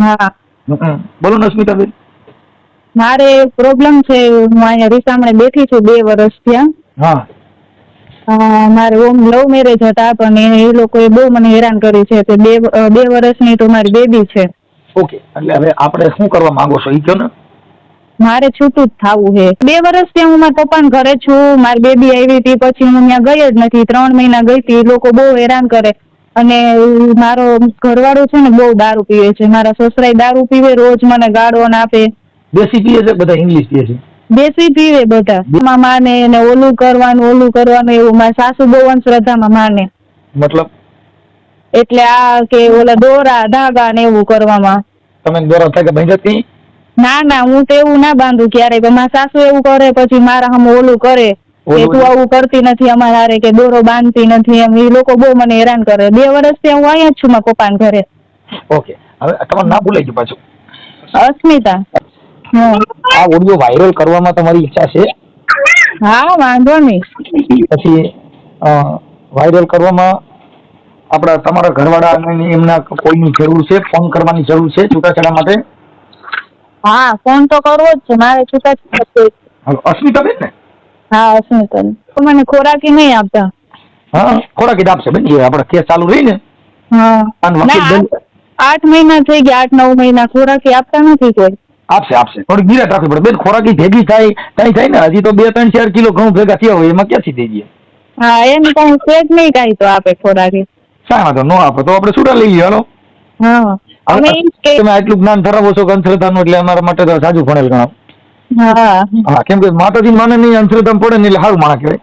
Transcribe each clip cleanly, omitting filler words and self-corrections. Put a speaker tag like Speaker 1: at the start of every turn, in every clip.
Speaker 1: હા.
Speaker 2: બોલો ને અસ્મિતાબેન.
Speaker 1: મારે પ્રોબ્લેમ છે, હું અહીંયા રીસામણે બેઠી છું 2 વર્ષ થયા.
Speaker 2: હા.
Speaker 1: મારે લવ મેરેજ હતા પણ એ લોકોએ બહુ મને હેરાન કરી છે. તે 2 વર્ષની તો મારી બેબી છે.
Speaker 2: ઓકે, એટલે હવે આપણે શું કરવા માંગો છો એ કહો ને.
Speaker 1: મારે છૂટું જ થવું છે. 2 વર્ષથી હું મારા પપ્પાના ઘરે છું. મારી બેબી આવી હતી પછી હું ત્યાં ગઈ જ નથી. 3 મહિના ગઈ હતી. એ લોકો બહુ હેરાન કરે અને મારો ઘરવાળો છે ને બહુ દારૂ પીવે છે. મારા સસરાય દારૂ પીવે, રોજ મને ગાળો આપે.
Speaker 2: દેશી પીએ છે બધા, ઇંગ્લિશ પીએ છે?
Speaker 1: દેશી પીવે બધા. માને ને ઓલું કરવાનું એવું. મારી સાસુ બહુ અંધશ્રદ્ધામાં માને.
Speaker 2: મતલબ?
Speaker 1: એટલે આ કે ઓલા દોરા ધાગા ને એવું કરવામાં.
Speaker 2: તમે દોરા થાય કે ભાઈ?
Speaker 1: ના હું તો એવું ના બાંધું ક્યારેય. મારા સાસુ એવું કરે પછી મારા હમ ઓલું કરે કે તું આવું કરતી નથી અમારા હારે, કે દોરો બાંધતી નથી એમ. એ લોકો બહુ મને હેરાન કરે. 2 વર્ષથી હું અહીંયા જ છું મારા પપ્પાના ઘરે.
Speaker 2: ઓકે, હવે તમારું નામ ભૂલાઈ ગયું પાછું.
Speaker 1: અસ્મિતા.
Speaker 2: આ ઓડિયો વાયરલ કરવામાં તમારી ઈચ્છા છે?
Speaker 1: હા, વાંધો નહીં.
Speaker 2: પછી વાયરલ કરવામાં તમારા ઘરવાળા એમના કોઈની જરૂર છે? ફોન કરવાની જરૂર છે છૂટાછેડા માટે?
Speaker 1: હા, ફોન તો કરવો જ છે મારે. છૂટાછેડા.
Speaker 2: અસ્મિતાબેન ને?
Speaker 1: હા, અસ્મિતા. મને ખોરાકી નહીં આપતા.
Speaker 2: હા, ખોરાકી આપશે બેન. એ આપણા કેસ ચાલુ રહી ને.
Speaker 1: હા, 8 મહિના થઈ ગયા, 8-9 મહિના ખોરાકી આપતા નથી કોઈ.
Speaker 2: આપશે. થોડી ધીરજ રાખવી પડે બેન. ખોરાકી ભેગી થાય થાય ને. હજી તો 2-3-4 કિલો ઘઉં ભેગા થયા હોય એમાં ક્યાંથી થઈ ગયા?
Speaker 1: હા, એમ કઈ સેજ નહીં કાંઈ તો આપે ખોરાકી.
Speaker 2: શા તો ન આપે તો આપણે છૂટા લઈ લઈએ. હાલો.
Speaker 1: હા,
Speaker 2: તમે આટલું જ્ઞાન ધરાવો છો અંધશ્રદ્ધાનું, એટલે અમારા માટે તો સાચું ભણેલ ગણાવ. હા, કેમ કે માતાજી માને નહીં, અંધશ્રદ્ધા પડે ને એટલે સારું માણસ કહેવાય.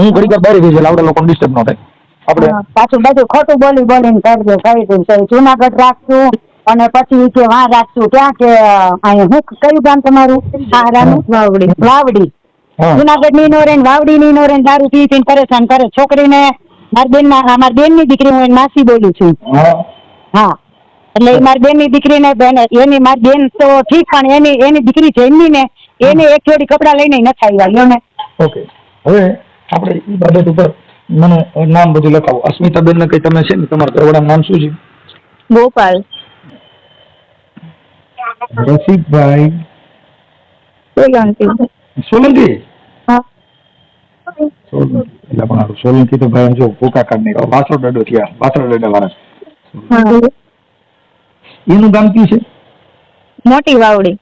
Speaker 2: હું ઘડી બહાર ગઈ છે, આવડા લોકોને ડિસ્ટર્બ ન થાય. આપણે
Speaker 3: પાછું બધું ખોટું બોલીને કરજો. કહી દઉં જુનાગઢ રાખશું અને પછી કે વાં રાખશું. ક્યાં કે હું કયું ગામ તમારું? વાવડી. જુનાગઢ ની નો રેન, વાવડી ની નો રેન, દારૂ પી પરેશાન કરે છોકરીને. મારી બેન ની દીકરી હું માસી બોલું છું. હા, એટલે મારી બેન ની દીકરી ને એની મારી બેન તો ઠીક, પણ એની દીકરી જન્મી ને એને એક જોડી કપડા લઈને નથી આવ્યા ને.
Speaker 2: ઓકે, હવે આપણે એ બાબત ઉપર મને નામ બધું લખાવો. અસ્મિતાબેન ને કઈ તમે છે ને, તમારા ઘરવાળાનું નામ શું છે?
Speaker 1: ગોપાલ.
Speaker 2: રસિકભાઈ સોલંકી. હા, એટલે પણ સોલંકી તો ભાઈ જો કોકા કાઢ નહીં, બાસરો ડડો થયા, બાસરો ડડા વાળા. એનું ગામ કયું છે?
Speaker 1: મોટી વાવડી,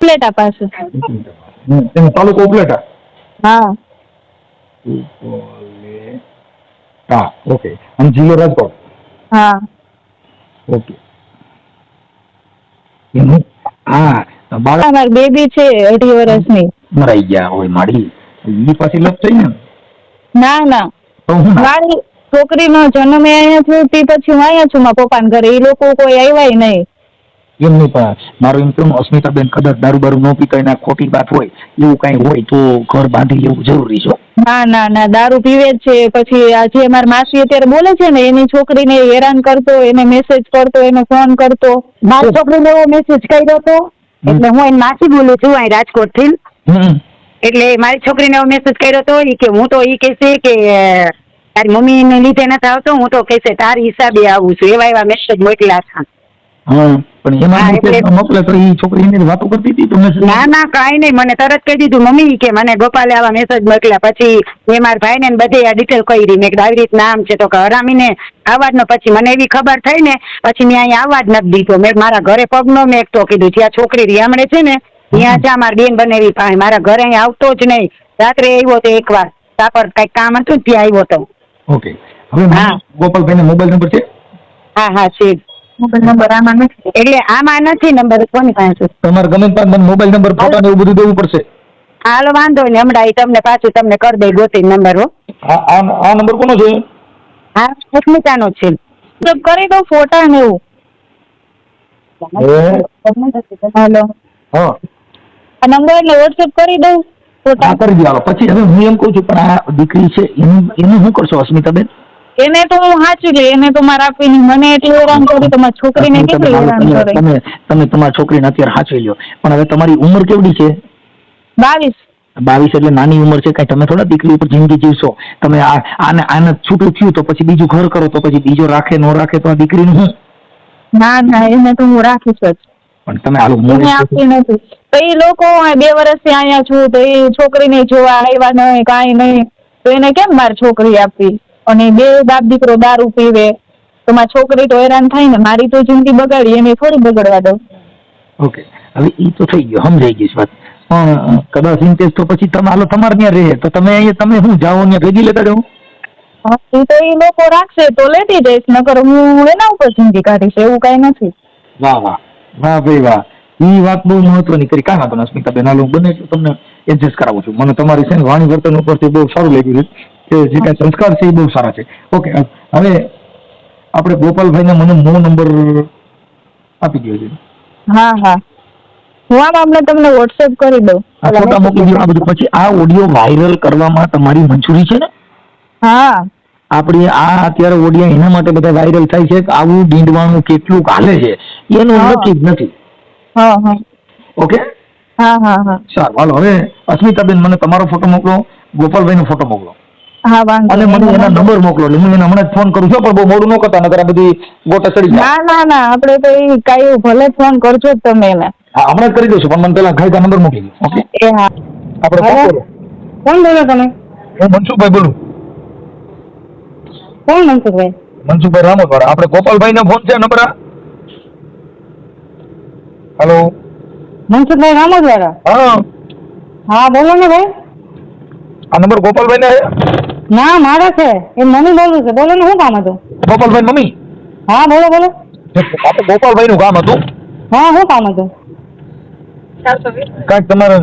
Speaker 1: ઉપલેટા પાસે.
Speaker 2: તાલુકો ઉપલેટા?
Speaker 1: હા.
Speaker 2: ઓકે. અને જિલ્લો રાજકોટ?
Speaker 1: હા.
Speaker 2: ઓકે.
Speaker 1: મારી બેબી છે 2.5 વર્ષની.
Speaker 2: મરાઈ ગયા હોય માડી. એ પાછી લપ થઈ ને?
Speaker 1: ના, મારી છોકરીનો જન્મ અહીંયા થયો તે પછી હું અહીંયા છું મારા પપ્પાના ઘરે. એ લોકો કોઈ આવ્યા નહીં.
Speaker 2: એમ નહીં, પણ મારું એમ કેવું અસ્મિતાબેન, કદાચ દારૂ ન પીતા એના ખોટી વાત હોય એવું કઈ હોય તો ઘર બાંધી લેવું જરૂરી છે.
Speaker 1: ના, દારૂ પીવે જ છે. પછી આજે મારી માસી અત્યારે બોલે છે ને, એની છોકરીને હેરાન કરતો, એને મેસેજ કરતો, એને ફોન કરતો.
Speaker 3: મારી છોકરીને એવો મેસેજ કર્યો હતો, એટલે હું એની માસી બોલું છું અહીં રાજકોટ થી. એટલે મારી છોકરીને એવો મેસેજ કર્યો હતો કે હું તો ઈ કહેશે કે તારી મમ્મી ને લીધે નથી આવતો, હું તો કહેશે તારી હિસાબે આવું છું. એવા મેસેજ મોકલ્યા હતા.
Speaker 2: પણ એમાં મોકલે તો એ છોકરી એની વાતો કરતી હતી તમને?
Speaker 3: ના, કાંઈ નહીં. મને તરત કહી દીધું મમ્મી કે મને ગોપાલે આવા મેસેજ મોકલ્યા. પછી મેં મારા ભાઈ ને બધે આ ડિટેલ કરી. મેં કીધું આવી રીતના આમ છે, તો હરામીને આવવા જ ન. પછી મને એવી ખબર થઈ ને, પછી મેં અહીંયા આવવા જ નથી દીધો. મેં મારા ઘરે પગનો મેં તો કીધું જ્યાં છોકરી રીયામણે છે ને ત્યાં જા મારી બેન બનેવી પાસે. મારા ઘરે અહીંયા આવતો જ નહીં. રાત્રે આવ્યો તો એકવાર સાપર કઈક કામ હતું ત્યાં આવ્યો તો.
Speaker 2: ઓકે, હવે ગોપાલભાઈ નો મોબાઈલ નંબર છે?
Speaker 3: હા છે.
Speaker 1: મોબાઈલ નંબર આમાં નથી.
Speaker 3: એટલે આમાં નથી નંબર. કોની પાસે?
Speaker 2: તમારે ગમે મને મોબાઈલ નંબર, ફોટા ને એવું બધું દેવું પડશે.
Speaker 3: હાલો, વાંધો નહીં. હમણાં તમને પાછું તમને કરી દઈ ગોતી નંબર. હો,
Speaker 2: આ નંબર કોનો છે?
Speaker 3: હા, અસ્મિતાનો છે.
Speaker 1: કરી દઉં ફોટા ને એવું. હેલો.
Speaker 2: હા,
Speaker 1: આ નંબર એટલે વોટ્સએપ કરી દઉં ફોટા?
Speaker 2: કરી દો. પછી હવે હું એમ કઉ છું, પણ આ દીકરી છે એનું શું કરશો અસ્મિતાબેન?
Speaker 1: એને તો હું સાચું લે, એને તો મારે આપીને મને એટલું હેરાન કરી, તમારી છોકરીને કેટલું હેરાન કરે.
Speaker 2: તમે તમારી છોકરીને અત્યારે સાચવી લ્યો, પણ હવે તમારી ઉંમર કેવડી છે?
Speaker 1: 22
Speaker 2: એટલે નાની ઉંમર છે. કઈ તમે થોડા દીકરી ઉપર જિંદગી જીવશો. તમે આને છૂટું થયું તો પછી બીજું ઘર કરો તો પછી બીજો રાખે ન રાખે તો આ દીકરીનું શું?
Speaker 1: ના ના એને તો હું રાખીશ જ.
Speaker 2: પણ તમે હાલો
Speaker 1: એને આપતી નથી. તો એ લોકો 2 વર્ષથી અહીંયા છું તો એ છોકરીને જોવા આવ્યા નહીં કાંઈ નહીં, તો એને કેમ મારી છોકરી આપવી? અને 2 બાપ દીકરો દારૂ પીવે તો મારી છોકરી તો હેરાન થાય ને, મારી તો જિંદગી બગાડી એને થોડી બગડવા દઉં.
Speaker 2: ઓકે, હવે એ તો થઈ ગયો, સમજાઈ ગઈ વાત. પણ કદાચ ઇન્ટેસ તો પછી તમે હાલો તમારે ત્યાં રહે તો તમે અહીંયા તમે શું જાઓ ને ભેગી લેતા જાઓ?
Speaker 1: એ તો એ લોકો રાખશે તો લેતી જઈશ, નકર હું એના ઉપર જિંદગી કાઢીશ, એવું કાંઈ નથી.
Speaker 2: વાહ વાહ વાહ ભાઈ વાહ, એ વાત બહુ મહત્વની કરી. કાંઈ વાંધો નહીં અસ્મિતાબેન, હાલો બને એટલું તમને એડજસ્ટ કરાવું છું. મને તમારી છે ને વાણી વર્તન ઉપરથી બહુ સારું લાગ્યું છે કે જે કાંઈ સંસ્કાર છે એ બહુ સારા છે. ઓકે, હવે આપણે ગોપાલભાઈને મને મો નંબર આપી દો છે.
Speaker 1: હા હા, હું આમ તમને વોટ્સએપ કરી દઉં.
Speaker 2: આ ફોટા મોકલી દો આ બધું. પછી આ ઓડિયો વાયરલ કરવામાં તમારી મંજૂરી છે ને?
Speaker 1: હા,
Speaker 2: આપણી આ અત્યારે ઓડિયો એના માટે બધા વાયરલ થાય છે કે આવું ડીંડવાનું કેટલું હાલે છે એનું નક્કી જ નથી.
Speaker 1: હા હા,
Speaker 2: ઓકે,
Speaker 1: હા હા હા,
Speaker 2: સારું. હાલો હવે અસ્મિતાબેન મને તમારો ફોટો મોકલો, ગોપાલભાઈનો ફોટો મોકલો
Speaker 1: હા વાંધો
Speaker 2: અને મને એના નંબર મોકલો. એટલે હું એને હમણાં જ ફોન કરું છું, પણ બહુ મોડું ન કરતા, નકર આ બધી ગોટા ચડી જાય.
Speaker 1: ના ના ના, આપણે તો એ કાંઈ ભલે ફોન કરજો જ તમે એને.
Speaker 2: હા, હમણાં જ કરી દઉં છું, પણ મને પેલા ખાઈતા નંબર મોકલી દો. ઓકે,
Speaker 1: એ હા.
Speaker 2: આપણે
Speaker 1: હેલો?
Speaker 2: કોણ બોલો?
Speaker 1: કોણ બોલો તમે?
Speaker 2: હું મનસુખભાઈ બોલું.
Speaker 1: કોણ મનસુખભાઈ?
Speaker 2: મનસુખભાઈ રામોદવાળા. આપણે ગોપાલભાઈનો ફોન છે નંબર? હેલો,
Speaker 1: મનસુખભાઈ રામોદવાળા?
Speaker 2: હા
Speaker 1: હા બોલો ને ભાઈ.
Speaker 2: આ નંબર ગોપાલભાઈ ને?
Speaker 1: ના મારો છે, એ મમ્મી બોલું છે. બોલો ને, શું કામ હતું?
Speaker 2: ગોપાલભાઈ મમ્મી?
Speaker 1: હા બોલો બોલો.
Speaker 2: આપણે ગોપાલભાઈ નું કામ હતું.
Speaker 1: હા, શું કામ હતું?
Speaker 2: કાંઈક તમારે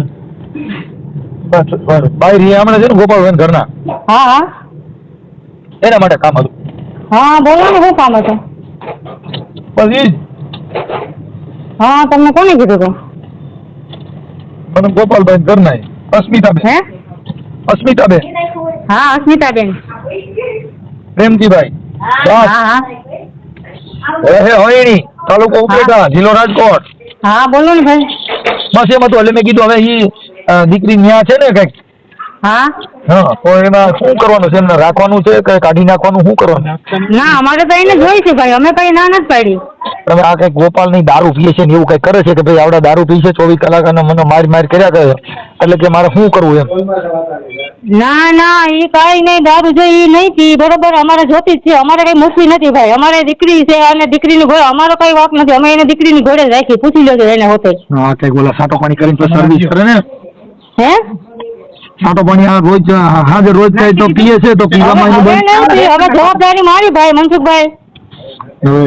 Speaker 2: બાઈ રહ્યા હમણાં છે ને ગોપાલભાઈ ઘરના,
Speaker 1: હા હા
Speaker 2: એના માટે કામ હતું.
Speaker 1: હા બોલો ને, શું કામ હતું?
Speaker 2: બસ ઈ જ.
Speaker 1: હા, તમને કોને કીધું હતું?
Speaker 2: મને ગોપાલભાઈ ઘરના અસ્મિતાબેન.
Speaker 1: હે?
Speaker 2: અસ્મિતાબેન
Speaker 1: હા અસ્મિતાબેન.
Speaker 2: પ્રેમજીભાઈ
Speaker 1: હા હા
Speaker 2: હે હોયણી, તાલુકો ઉપલેટા, જિલ્લો રાજકોટ.
Speaker 1: હા બોલો ને ભાઈ.
Speaker 2: બસ એમ હતું. એટલે મેં કીધું હવે ઈ દીકરી ન્યા છે ને કઈક,
Speaker 1: હા
Speaker 2: હા, તો એમાં શું કરવાનું છે? એમને રાખવાનું છે કે કાઢી નાખવાનું, શું કરવાનું?
Speaker 1: ના, અમારે તો એને જોઈશું ભાઈ, અમે કઈ ના નથી પાડી.
Speaker 2: તમે આ કઈક ગોપાલ ની દારૂ પીએ છે ને એવું કઈક કરે છે કે ભાઈ આવડા દારૂ પી છે 24 કલાક અને મને માર કર્યા કરે, એટલે કે મારે શું કરવું એમ?
Speaker 1: ના ના, એ કઈ નહીં, દારૂ જો એ નહીં પી, બરોબર, અમારે જોતી જ છે. અમારે કઈ મૂકવી નથી ભાઈ, અમારે દીકરી છે અને દીકરીની ઘોડે અમારો કઈ વાપ નથી. અમે એને દીકરીની ઘોડે જ રાખી, પૂછી લેજો એને હોતે.
Speaker 2: હા, કઈક બોલા સાટો પાણી કરીને તો સર્વિસ કરે ને.
Speaker 1: હે?
Speaker 2: સાટો પાણી આ રોજ હાજર રોજ થાય તો પીએ છે તો પીવામાં
Speaker 1: હવે નહીં પી, હવે જવાબદારી મારી ભાઈ મનસુખભાઈ.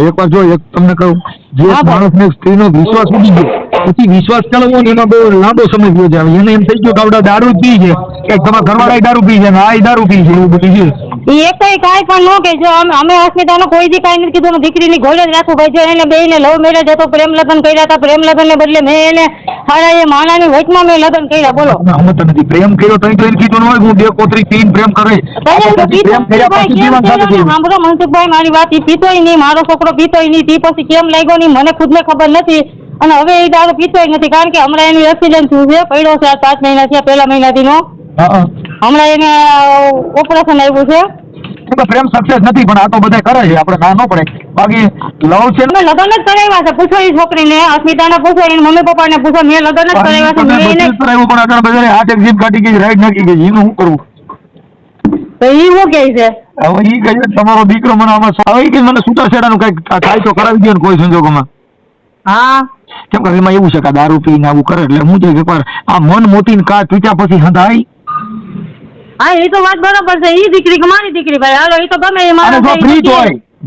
Speaker 2: એક વાર જો એક તમને કહું, જે
Speaker 1: હા, ભાઈ.
Speaker 2: માણસને સ્ત્રીનો વિશ્વાસ ઉડી ગયો પછી વિશ્વાસ કરવો ને એમાં બહુ લાંબો સમય ગયો છે. એને એમ થઈ ગયું કે આવડા દારૂ જ પી છે, કે તમારા ઘરવાળા દારૂ પી છે ને આ દારૂ પી છે, એવું બધું છે.
Speaker 1: એ એક કાંઈ પણ ન કહેજો. અમે અસ્મિતાનો કોઈ દી કાંઈ નથી કીધું. દીકરીની ઘોડે જ રાખું ભાઈ. જો એને બેયને લવ મેરેજ હતો, પ્રેમ લગ્ન કર્યા હતા. પ્રેમ લગ્નને બદલે મેં એને હારા એ માણાની વચમાં મેં લગ્ન કર્યા. બોલો,
Speaker 2: અમે તો નથી પ્રેમ કર્યો તો એને કીધું ન હોય હું બે કોતરી પીને પ્રેમ કરે. પ્રેમ કર્યા પછી જીવન સાથે થયું.
Speaker 1: સાંભળો મનસુખભાઈ મારી વાત, એ પીતોય નહીં, મારો છોકરો પીતોય નહીં. તે પછી કેમ લાગ્યો નહીં મને ખુદને ખબર નથી. અને હવે એ દારૂ પીતોય નથી, કારણ કે હમણાં એનું એક્સિડન્ટ થયું છે, પડ્યો છે 5 મહિના થયા, પહેલા મહિનાથી નો.
Speaker 2: હા,
Speaker 1: હમણાં એને ઓપરેશન આવ્યું છે.
Speaker 2: એ તો પ્રેમ સક્સેસ નથી, પણ આ તો બધા કરે છે, આપણે ના ન પડે. બાકી લવ છે
Speaker 1: મેં લગ્ન જ કરાવ્યા છે. પૂછો એ છોકરીને, અસ્મિતાને પૂછો, એની મમ્મી પપ્પાને પૂછો. મેં લગ્ન જ કરાવ્યા છે. મેં એને
Speaker 2: પણ આગળ બધા હાથ એક્ઝિટ કાઢી ગઈ, રાઈડ નાખી ગઈ, એનું શું કરવું?
Speaker 1: તો એ શું કહે છે?
Speaker 2: હવે ઈ કહે તમારો દીકરો મને આમાં હવે કે મને છૂટાછેડાનું કઈક થાય તો કરાવી દો ને કોઈ સંજોગોમાં.
Speaker 1: હા,
Speaker 2: કેમ કે એમાં એવું છે કે દારૂ પીને આવું કરે એટલે હું છે કે આ મન મોતીને કા પીટા પછી હંધાય.
Speaker 1: હા, એ તો વાત બરોબર છે. એ દીકરી કે મારી દીકરી ભાઈ, હાલો, એ તો ગમે એ મારો.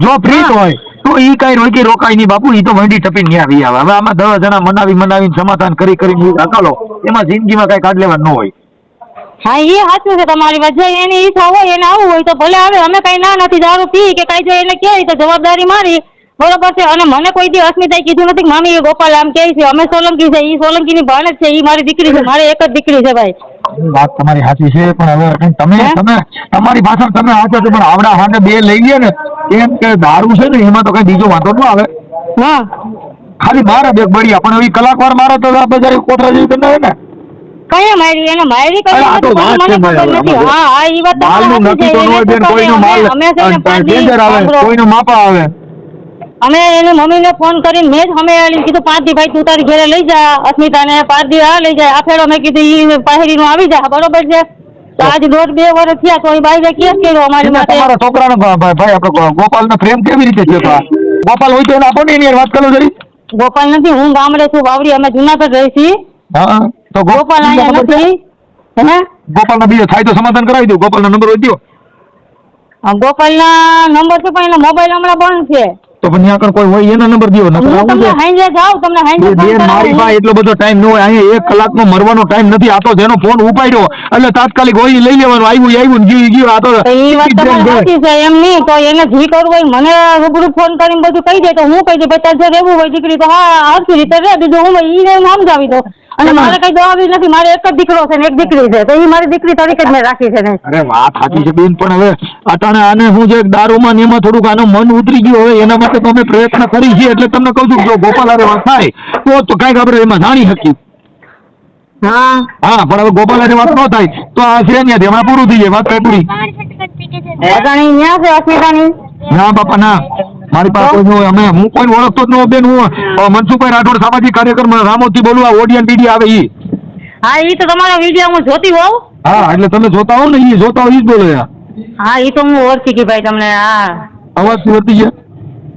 Speaker 2: જો ફ્રીજ હોય તો ઈ કઈ રોકી રોકાય નહીં બાપુ. ઈ તો વંડી ટપીને ન્યા આવી આવે. હવે આમાં 10 જણા મનાવીને સમાધાન કરી હકાલો, એમાં જિંદગીમાં કઈ કાઢ લેવા ન હોય.
Speaker 1: હા, એ સાચું છે તમારી વાત. જો એની ઈચ્છા હોય, એને આવું હોય તો ભલે આવે. અમે કઈ ના નથી, દારૂ પી કે કઈ જો એને કહે તો જવાબદારી મારી, બરોબર છે. અને મને કોઈ દી અસ્મિતાએ કીધું નથી કે મામી એ ગોપાલ આમ કહે છે. અમે સોલંકી છે, એ સોલંકીની ભાણ જ છે. એ મારી દીકરી છે, મારે એક જ દીકરી છે ભાઈ.
Speaker 2: વાત તમારી સાચી છે, પણ હવે તમે તમારી ભાષા તમે સાચો છો, પણ આવડા હાથે બે લઈ ગયા ને એમ કે દારૂ છે ને એમાં તો કઈ બીજો વાંધો ન આવે.
Speaker 1: હા,
Speaker 2: ખાલી મારા બે બળિયા, પણ હવે કલાકવાર મારે તો બજારે કોથરા જેવી તો ના ને.
Speaker 1: કયા મારી એને મારી કઈ
Speaker 2: આ તો વાત છે ભાઈ.
Speaker 1: હા હા, એ વાત
Speaker 2: માલનું નક્કી તો ન હોય બેન, કોઈનો માલ ડેન્જર આવે, કોઈનો માપા આવે.
Speaker 4: અમે એને મમ્મીને ફોન કરીને મેં જ અમે કીધું 5 દી ભાઈ તું તારી ઘરે લઈ જા અસ્મિતાને 5 દી આ લઈ જાય આ ફેરો મેં કીધું ઈ પહેરીનું આવી જા બરોબર છે તો આજ 1.5-2 વર્ષ થયા તો એ બાઈને કેસ કર્યો અમારી માટે.
Speaker 2: તમારા છોકરાનો ભાઈ આપણો ગોપાલનો પ્રેમ કેવી રીતે થયો હતો? ગોપાલ હોય તો એને આપો ને એની હારે વાત કરો જરી.
Speaker 4: ગોપાલ નથી, હું ગામડે છું વાવડી, અમે જુનાગઢ રહી છીએ.
Speaker 2: હા તો
Speaker 4: ગોપાલ અહીંયા નથી. હે
Speaker 2: ગોપાલનો બીજો થાય તો સમાધાન કરાવી દો. ગોપાલનો નંબર હોય દો.
Speaker 4: ગોપાલના નંબર છે પણ એનો મોબાઈલ હમણાં બંધ છે.
Speaker 2: તો પણ ત્યાં આગળ કોઈ હોય એનો નંબર દો.
Speaker 4: તમને હાંજે જાવ તમને હાંજે
Speaker 2: મારી પાસે એટલો બધો ટાઈમ ન હોય. અહીંયા 1 કલાકનો મરવાનો ટાઈમ નથી. આ તો જેનો ફોન ઉપાડ્યો એટલે તાત્કાલિક હોય લઈ લેવાનું. આવ્યું ગયું આ તો
Speaker 4: એ વાત તમારી સાચી છે. એમ નહીં તો એને જી કરવું હોય મને રૂબરૂ ફોન કરીને બધું કહી દે તો હું કહી દઉં ભાઈ તારે રહેવું હોય દીકરી તો હા હરખી રીતે રહે બીજું હું એને સમજાવી દઉં. અને મારે કઈ દવાવી નથી. મારે એક જ દીકરો છે ને એક દીકરી છે તો એ મારી દીકરી તરીકે જ મેં રાખી છે ને.
Speaker 2: અરે વાત સાચી છે બેન પણ હવે અટાણે આને હું જે દારૂમાં ને એમાં થોડુંક આનું મન ઉતરી ગયું હવે એના માટે તો અમે પ્રયત્ન કરી છે એટલે તમને કહું છું જો ગોપાલ હારે વાત થાય તો કઈક આપણે એમાં જાણી શકીએ. હા પણ હવે ગોપાલ હારે વાત ન થાય તો આ છે ત્યાંથી હમણાં પૂરું થઈ જાય વાત કઈ પૂરી. ના બાપા ના મારી પાસે કોઈ ન હોય. અમે હું કોઈ ઓળખતો જ ન હોય બેન. હું મનસુખભાઈ રાઠોડ સામાજિક કાર્યકર રામોદથી બોલું. આ ઓડિયન બીડી આવે ઈ.
Speaker 4: હા ઈ તો તમારા વિડીયો હું જોતી હોઉં.
Speaker 2: હા એટલે તમે જોતા હો ને ઈ જોતા હો ઈ જ બોલે.
Speaker 4: હા ઈ તો હું ઓળખી ગઈ ભાઈ તમને. હા
Speaker 2: અવાજથી વર્તી ગયા?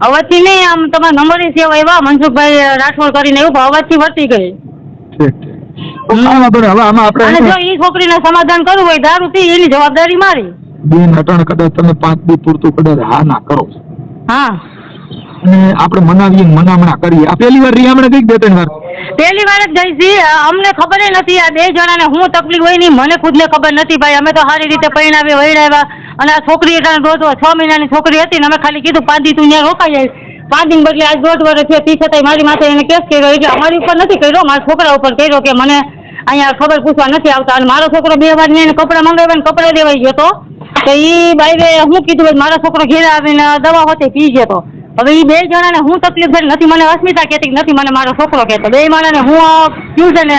Speaker 4: અવાજથી નહીં આમ તમારા નંબર ની સેવા એવા મનસુખભાઈ રાઠોડ કરીને એવું અવાજથી વર્તી ગઈ.
Speaker 2: હવે આમાં આપણે
Speaker 4: જો ઈ છોકરીને સમાધાન કરવું હોય દારૂ થી એની જવાબદારી મારી.
Speaker 2: બેન અટાણે કદાચ તમે 5 દી પૂરતું કદાચ હા ના કરો.
Speaker 4: હા
Speaker 2: અને આપણે મનાવીએ મનામણા કરીએ. આ પહેલી વાર રીહામણે કઈક 2-3 વાર
Speaker 4: પહેલી વાર જ ગઈ છે. અમને ખબર નથી આ 2 જણાને હું તકલીફ હોય ની મને ખુદને ખબર નથી ભાઈ. અમે તો સારી રીતે પરિણામે વૈરાવ્યા અને આ છોકરી રોજ 6 મહિનાની છોકરી હતી ને અમે ખાલી કીધું 5 દી તું ત્યાં રોકાઈ જાય. 5 દિન બદલે આજ 1.5 વર્ષ થયા તી છતાંય મારી માથે એને કેસ કર્યો. એટલે અમારી ઉપર નથી કર્યો મારા છોકરા ઉપર કર્યો કે મને અહીંયા ખબર પૂછવા નથી આવતા. અને મારો છોકરો 2 વાર એને કપડાં મંગાવ્યા ને કપડાં દેવાઈ ગયો તો એ બાઈને હું કીધું મારો છોકરો ઘેરે આવીને દવા હોતે પી ગયો તો. હવે એ 2 જણાને હું તકલીફ થઈ નથી મને અસ્મિતા કહેતી નથી મને મારો છોકરો કહેતો. 2 માણસને હું પીવું છે ને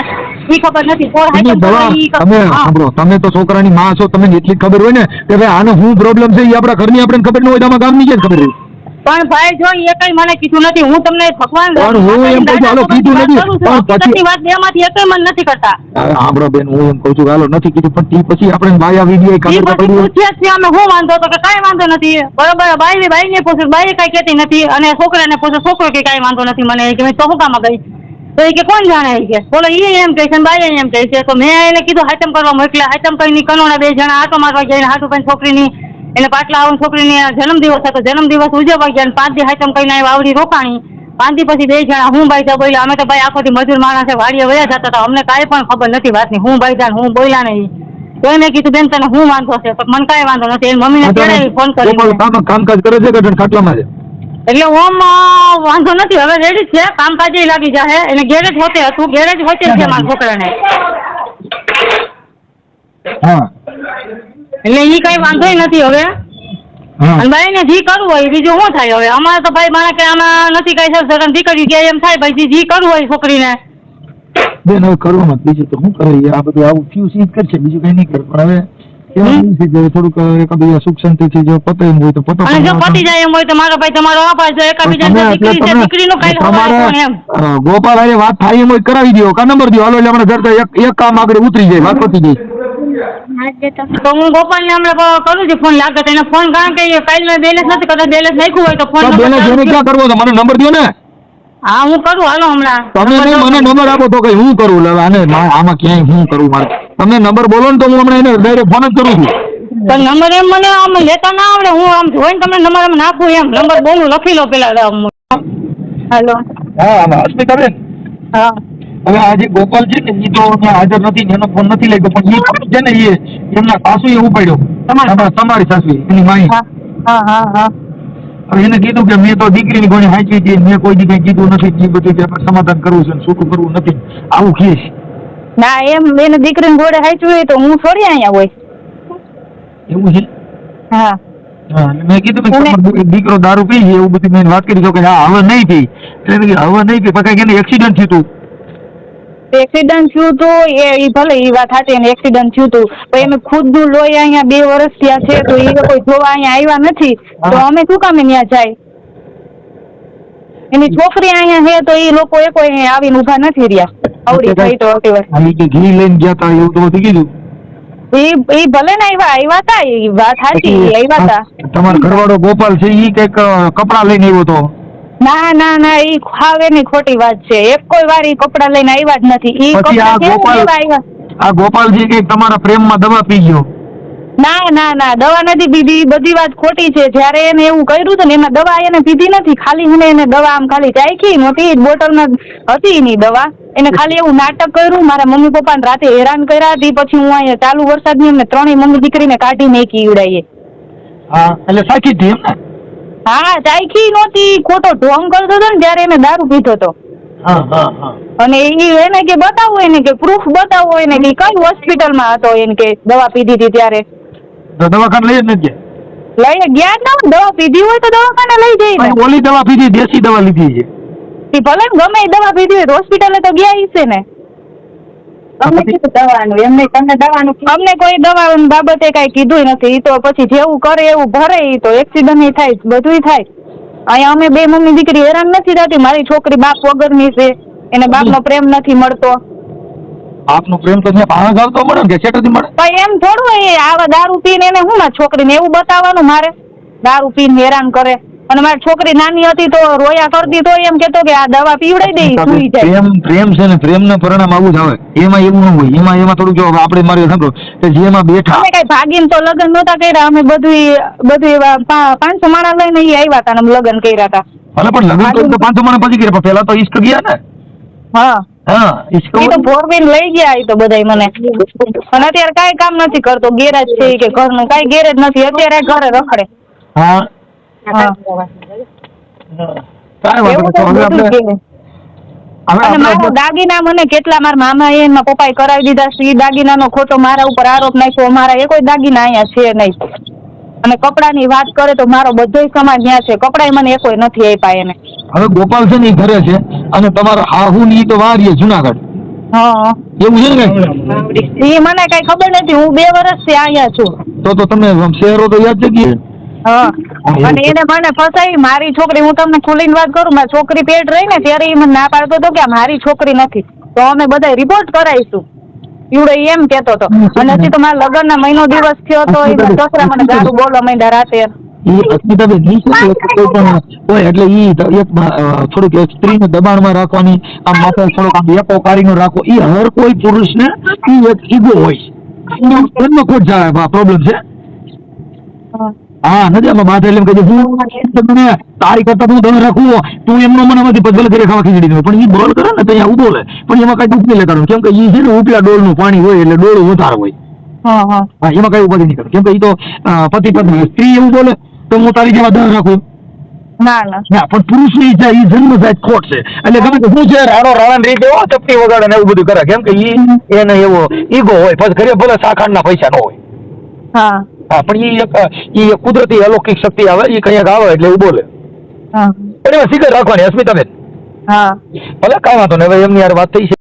Speaker 4: એ ખબર નથી.
Speaker 2: તમે તો છોકરાની માં છો તમને એટલી ખબર હોય ને કે ભાઈ આનો શું પ્રોબ્લેમ છે એ આપણા ઘરની આપણે ખબર ન હોય તો આમાં ગામની કેમ ખબર હોય?
Speaker 4: પણ ભાઈ જો એ કઈ મને કીધું નથી. હું તમને ભગવાન
Speaker 2: હું એમ કહું છું હાલો કીધું નથી પણ પછી
Speaker 4: વાત બેમાંથી એક મને નથી કરતા.
Speaker 2: આપણો બેન હું એમ કહું છું હાલો નથી કીધું પણ તી પછી આપણે બાયા વિડીયો
Speaker 4: ખબર પડી પૂછ્યા છે અમે હું વાંધો તો કે કાઈ વાંધો નથી બરોબર. બાઈને પૂછ્યું બાઈ કઈ કહેતી નથી અને છોકરાને પૂછ્યું છોકરો કે કાઈ વાંધો નથી મને કે તો હું કામ ગઈ તો એ કે કોણ જાણે કે બોલો એ એમ કહે છે બાઈ એમ કહે છે. તો મેં એને કીધું હાઈટમ કરવા મોકલ્યા. હાઈટમ કરીને કનોણા 2 જણા આટો મારવા ગયા હાટુ પણ છોકરીની એને પાટલા આવું છોકરીની જન્મદિવસ હતો જન્મદિવસ ઉજવવા ગયા 5 દી હાઈટમ કરીને વાવડી રોકાણી. 5 દી પછી 2 જણા હું બાઈ બોલ્યા. અમે તો ભાઈ આખોથી મજૂર માણસે વાડીએ વયા જતા હતા. અમને કાંઈ પણ ખબર નથી વાતની. હું બાઈ જાણ હું બોલ્યા નહીં. તો મેં કીધું બેન તને હું વાંધો છે તો મને કાંઈ વાંધો નથી. એની મમ્મીને ક્યારે ફોન કરી
Speaker 2: કામકાજ કરે છે કે ખાટલામાં છે
Speaker 4: એટલે ઓમ વાંધો નથી. હવે રેડી છે કામકાજ લાગી જાય. એને ગેરેજ હોતે હતું ગેરેજ હોતે છે મારા છોકરાને.
Speaker 2: હા
Speaker 4: એટલે ઈ કઈ વાંધો નથી હવે. અને ભાઈ ને જી કરવું હોય બીજું શું થાય હવે. અમારે તો ભાઈ માણસ કે આમાં નથી કઈ સર દીકરી કે એમ થાય ભાઈ જી કરવું હોય છોકરીને
Speaker 2: બેન હવે કરવું નથી બીજું તો શું કરે. આ બધું આવું થયું છે કરશે બીજું કઈ નહીં કરે. પણ હવે થોડુંક એકાબીજા સુખ શાંતિથી જો પતે એમ હોય તો પતો.
Speaker 4: અને જો પતી જાય એમ હોય તો મારો ભાઈ તમારો આભાર જો એકાબીજા દીકરી છે દીકરીનું કઈ એમ
Speaker 2: ગોપાલ હારે વાત થાય એમ હોય કરાવી દો કા નંબર દો હાલો એટલે આપણે ઘર એક કામ આગળ ઉતરી જાય વાત પતી જાય.
Speaker 4: તો હું ગોપાલ ને હમણાં કરું છું ફોન લાગે એને ફોન કારણ કે કાલ બેલેન્સ નથી કદાચ બેલેન્સ નાખ્યું હોય તો ફોન
Speaker 2: બેલેન્સ એને ક્યાં કરવો તો મને નંબર દો ને.
Speaker 4: હા હું કરું હાલો હમણાં.
Speaker 2: તમે નહીં મને નંબર આપો તો કઈ હું કરું લે આને આમાં ક્યાંય હું કરું મારે. તમે નંબર બોલો ને તો હું હમણાં એને ડાયરેક્ટ ફોન જ કરું છું.
Speaker 4: પણ નંબર એમ મને આમ લેતા ના આવડે. હું આમ જોઈને તમને નંબર આમ નાખું એમ નંબર બોલું લખી લો પેલા. હેલો
Speaker 2: હા અસ્મિતાબેન.
Speaker 4: હા
Speaker 2: હવે આજે ગોપાલ છે ને એ તો હાજર નથી એનો ફોન નથી લાગ્યો પણ એ છે ને એ એમના સાસુ એ ઉપાડ્યો તમારી સાસુ એની માઈ.
Speaker 4: હા હા હા
Speaker 2: હવે એને કીધું કે મેં તો દીકરીની કોઈને હાંચી હતી મેં કોઈ દી કઈ કીધું નથી. એ બધું કે આપણે સમાધાન કરવું છે છૂટું કરવું નથી આવું કહીશ.
Speaker 1: ના એમ એને દીકરીને ઘોડે હાચવું હોય તો હું થોડી અહીંયા હોય.
Speaker 2: એવું છે?
Speaker 1: હા
Speaker 2: હા મેં કીધું કે દીકરો દારૂ પી છે એવું બધું મેં વાત કરી કે હા હવે નહીં પી એટલે હવે નહીં પી પછી એને એક્સિડન્ટ થયું હતું.
Speaker 1: એક્સિડન્ટ થયું હતું એ ભલે એ વાત સાચી એને એક્સિડન્ટ થયું હતું પણ એમ ખુદનું લોહી અહીંયા 2 વર્ષ થયા છે તો એ કોઈ જોવા અહીંયા આવ્યા નથી તો અમે શું કામે ત્યાં જાય. એની છોકરી અહીંયા છે તો એ લોકો એ કોઈ અહીંયા આવીને ઊભા નથી રહ્યા આવડી થઈ તો આવતી વાર.
Speaker 2: આ ઈ કે ઘી લઈને ગયા હતા એવું તો બધું કીધું.
Speaker 1: એ ભલે ને આવ્યા હતા એ વાત સાચી આવ્યા હતા.
Speaker 2: તમારો ઘરવાળો ગોપાલ છે ઈ કઈક કપડા લઈને આવ્યો તો.
Speaker 1: ના ના ના ઈ ખાવે ની ખોટી વાત છે. એક કોઈ વાર ઈ કપડા લઈને આવ્યા જ નથી. ઈ
Speaker 2: પછી આ
Speaker 1: કપડા
Speaker 2: ગોપાલ
Speaker 1: કેમ આવ્યા?
Speaker 2: આ ગોપાલજી કઈક તમારા પ્રેમમાં દવા પી ગયો.
Speaker 1: ના ના ના દવા નથી પીધી. બધી વાત ખોટી છે. જયારે એને એવું કર્યું હતું ને એમાં દવા એને પીધી નથી. ખાલી એને દવા આમ ખાલી ચાખી નહોતી બોટલમાં હતી એની દવા. એને ખાલી એવું નાટક કર્યું. મારા મમ્મી પપ્પાને રાતે હેરાન કર્યા હતી. પછી હું અહીંયા ચાલુ વરસાદની અમને ત્રણેય મમ્મી દીકરીને કાઢી મેકી ઉડાઈએ.
Speaker 2: હા એટલે સાચી હતી એમ ને.
Speaker 1: હા ચાખી નહોતી. ખોટો ઢોંગ કરતો હતો ને જયારે એને દારૂ પીધો હતો.
Speaker 2: હા હા હા.
Speaker 1: અને એને કે બતાવો એને કે પ્રૂફ બતાવો એને કે કઈ હોસ્પિટલમાં હતો એને કે દવા પીધી હતી ત્યારે.
Speaker 2: તો દવાખાને લઈ જ નથી ગયા.
Speaker 1: લઈ ગયા જ ન દવા પીધી હોય તો દવાખાને લઈ જઈ ને.
Speaker 2: ઓલી દવા પીધી દેશી દવા લીધી છે.
Speaker 1: ભલે ને ગમે એ દવા પીધી હોય હોસ્પિટલે તો ગયા છે ને.
Speaker 3: અમને કીધું દવાનું એમને તમને દવાનું કીધું?
Speaker 1: અમને કોઈ દવા બાબતે કઈ કીધું નથી. ઈ તો પછી જેવું કરે એવું ભરે. ઈ તો એક્સિડન્ટ થાય બધુંય થાય. અહીંયા અમે બે મમ્મી દીકરી હેરાન નથી થતી. મારી છોકરી બાપ વગરની છે. એને બાપનો પ્રેમ નથી મળતો.
Speaker 2: આપનો પ્રેમ તો ત્યાં ભાણા ગાવતો મળે ને કે છેટરથી મળે.
Speaker 1: પણ એમ થોડું હોય આવા દારૂ પીને એને હું મારી છોકરીને એવું બતાવવાનું મારે દારૂ પીને હેરાન કરે. અને મારી છોકરી નાની હતી તો રોયા કરતી તો એમ કેતો કે આ દવા પીવડાઈ દે સુઈ જાય.
Speaker 2: પ્રેમ છે ને પ્રેમના પરિણામ આવું જ આવે. એમાં એવું ન હોય. એમાં થોડું જો આપણે મારી સાંભળો કે જેમાં બેઠા
Speaker 1: અમે કઈ ભાગીને તો લગ્ન નહોતા કર્યા. અમે બધું 500 માણા લઈને ઈ આવ્યા હતા ને લગ્ન કર્યા હતા.
Speaker 2: ભલે પણ લગ્ન તો 500 માણસ પછી કર્યા પેલા તો ઈશ્ક ગયા ને.
Speaker 1: હા
Speaker 2: હા ઈશ્ક
Speaker 1: એ તો ફોરવીલ લઈ ગયા. એ તો બધાય મને. અને અત્યારે કઈ કામ નથી કરતો. ગેરેજ છે કે ઘરનું કઈ ગેરેજ નથી. અત્યારે ઘરે રખડે.
Speaker 2: હા
Speaker 1: હા
Speaker 2: કાંઈ વાંધો નહીં. તો હવે આપણે
Speaker 1: અને મારા દાગીના મને કેટલા મારા મામા એ મારા પપ્પાએ કરાવી દીધા છે. એ દાગીનાનો ખોટો મારા ઉપર આરોપ નાખ્યો. મારા એ કોઈ દાગીના અહીંયા છે નહીં. અને કપડાની વાત કરે તો મારો બધોય સમાજ ત્યાં છે. કપડાય મને એ કોઈ નથી આપ્યા એને.
Speaker 2: હવે ગોપાલ છે ને ઈ ઘરે છે અને તમારો હાહુ ની તો વારીએ જુનાગઢ.
Speaker 1: હા
Speaker 2: એવું છે ને.
Speaker 1: એ મને કઈ ખબર નથી. હું 2 વર્ષથી અહીંયા છું.
Speaker 2: તો તમે શહેરો તો યાદ છે કે.
Speaker 1: હા અને એને મને ફસાઈ. મારી છોકરી હું તમને ખુલીને વાત કરું મારી છોકરી પેટ રહી ને ત્યારે એ મને ના પાડતો હતો કે આ મારી છોકરી નથી. તો અમે બધા રિપોર્ટ કરાવીશું એવડો એમ કેતો હતો. અને હજી તો મારા લગ્નના મહિનો દિવસ થયો તો એ સસરા મને દારૂ બોલવા માંડ્યા રાતે.
Speaker 2: એટલે ઈ થોડુંક સ્ત્રીને દબાણમાં રાખવાની આમ માથે થોડોક આમ એકો કારીનો રાખવો એ હર કોઈ પુરુષને ઈ એક ઈગો હોય. એમનો ખોટ જાય પ્રોબ્લેમ છે. હા નથી આમાં માથે એટલે કહે હું મને તારી કરતા હું દવા રાખું તું એમનો મને નથી પછી ઘરે ખાવા ખીચડી દઉં. પણ એ બોલ કરે ને તો અહીંયા ઉભો લે પણ એમાં કઈ દુઃખ નહીં લગાડવું. કેમ કે એ છે ને ઉપલા ડોલનું પાણી હોય એટલે ડોળું વધારે હોય. હા એમાં કઈ ઉપાધિ નહીં કરે. કેમ કે એ તો પતિ પત્ની સ્ત્રી એવું બોલે તો હું તારી જેવા દવા રાખું.
Speaker 1: ના
Speaker 2: ના પણ પુરુષની ઈચ્છા એ જન્મજાત ખોટ છે. એટલે ગમે તે શું છે રાડો રાવણ રીતે ચપટી વગાડે ને એવું બધું કરે. કેમ કે એને એવો ઈગો હોય. પછી ઘરે ભલે શાખાના પૈસા ન હોય.
Speaker 1: હા
Speaker 2: હા પણ એ કુદરતી અલૌકિક શક્તિ આવે. એ કઈક આવે એટલે એવું બોલે.
Speaker 1: હા
Speaker 2: પણ એમાં શીખર રાખવાની અસ્મિતાબેન.
Speaker 1: હા
Speaker 2: ભલે કાંઈ વાંધો નહીં. હવે એમની યાર વાત થઈ છે.